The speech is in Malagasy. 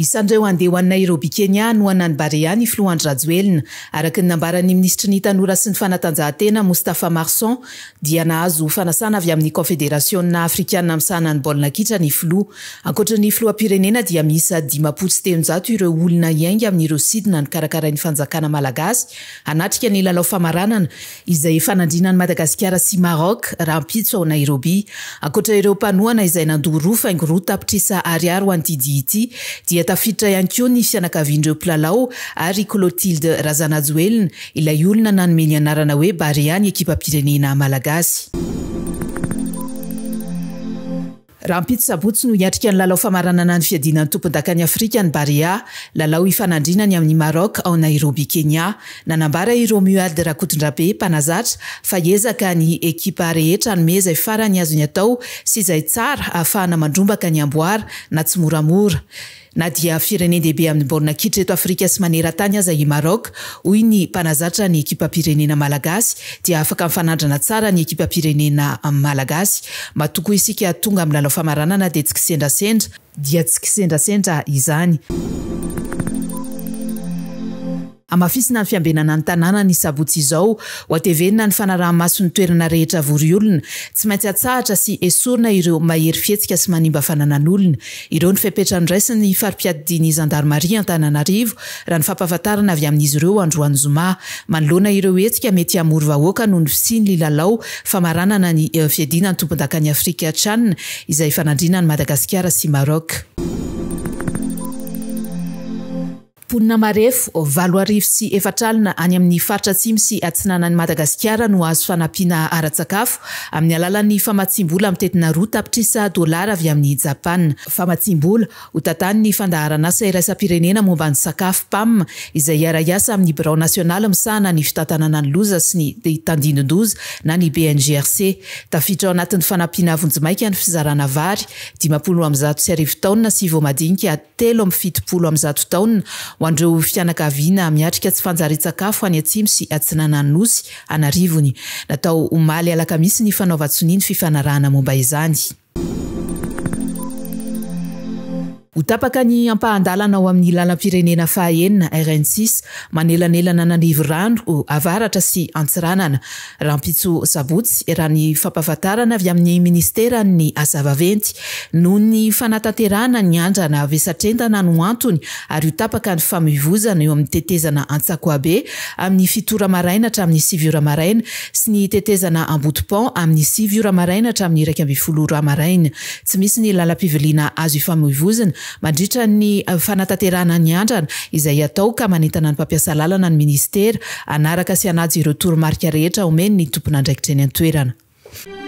Isandreo andeha ho an'i Nairobi Kenya no anany Barea ny filohandry Rajoelina. Araky ny nambaran'ny ministry ny tanora sy ny fanatanjahantena Moustapha Marson dia nahazo fanasana avy amin'ny Confédérationna Afrikana misahana ny baolina kitra ny filoha. Ankoatra ny filoham-pirenena dia miisa 500 ireo olona iainga amin'ireo sidina ny karakarai ny fanjakana malagasy hanatrika ny lalao famaranana izay fanandrinan'ny Madagasikara sy Maroc raha mpitso ao Nairobi. Ankoatra ireo mpanohana izay nandoha roa faingo roa tapitrisa ariary ho an'ity dia ity dia tafiditra ihany koa ny fianakavian'ireo mpilalao ary Clotilde Razanajoelina ilay olona nanome ny anarana hoe Barea ny ekipam-pirenena malagasy. Rampitso Sabotsy no hiatrika ny lalao famaranana ny fiadinan'ny tompon-dakany Afrika ny Barea, lalao ifanandrinany amin'ny Maroc ao Nairobi Kenya. Nanambara i Romuald Rakotondrabe mpanazatra fa ezaka ny ekipa rehetra hanome izay farany azony atao sy izay tsara ahafahana mandrombaka ny amboara na tsy moramora. Na dia firenendehibe amin'ny baolina kitra eto Afrika sy maneran-tany aza i Maroc, hoy ny mpanazatra ny ekipam-pirenena malagasy dia afaka mifanandrana tsara ny ekipam-pirenena malagasy. Matoko isika tonga amin'ny lalao famaranana dia tsy kisendrasendra, dia tsy kisendrasendra izany. Amafisina ny fiambenana ny tanàna ny Sabotsy izao, ho atevenina ny fanaraha-maso ny toerana rehetra voriolona, tsy maintsy atsahatra sy esorina ireo mahery fihetsika sy manimba fananan'olona. Ireo ny fepetra niraisiny fari-piadiany Gendarmerie Antananarivo raha ny fampahafantarana avy amin'izy ireo Androany Zoma. Manoloana ireo hetsika mety hamory vahoaka noho ny fisiany lalao famaranana ny fiadinan'ny tompon-dakany Afrika CHAN izay fanandrinan'ny Madagasikara sy Maroc. Ponina marefo, 7 sy 4 any amin'ny faritra atsimo sy atsinanan'ny Madagasikara no azo fanampiana ara-tsakafo amin'ny alalan'ny famatsim-bola amin'ny tetina $2 tapitrisa avy amin'ny Japan. Famatsim-bola ho tatan'ny fandaharana asa iraisam-pirenena momba ny sakafo PAM izay iara-iasa amin'ny Birao Nasionaly misahana ny fitantanana ny loza sy ny tandinin-doza na ny BNGRC. Tafiditra ao anatin'ny fanampiana vonjimaika ny fizarana vary 50 taona sy voamadinika 70 taona ho andreo fianakaviana miatrika tsy fanjary-tsakafo any atsimo sy atsinanan'ny nosy anarivony. Natao omaly alakamisy ny fanaovan-tsony ny fifanarahana momba izany. Ho tapaka ny ampahandalana ao amin'ny lalam-pirenena fahaenina RN6 manelanelana nanrivo rano avaratra sy antsiranana. Rampitso Sabotsy raha ny fampahafantarana avy amin'ny ministera ny asa vaventy noho ny fanatanterahana ny andrana vesatrentana no antony ary ho tapaka ny famoivozana eo amin'ny tetezana Antsakoabe amin'ny 7 maraina hatramin'ny 9 maraina sy ny tetezana Ambotopont amin'ny 9 maraina hatramin'ny 11 maraina. Tsy misy ny lalam-piviliana azo ifamoivozana mandritra ny fanatanterahana ny andrana izay atao ka manentana ny mpampiasa lalana ny ministera anaraka sy anajo ireo toromarika rehetra omeny ny tompon'andraikitra eny an-toerana.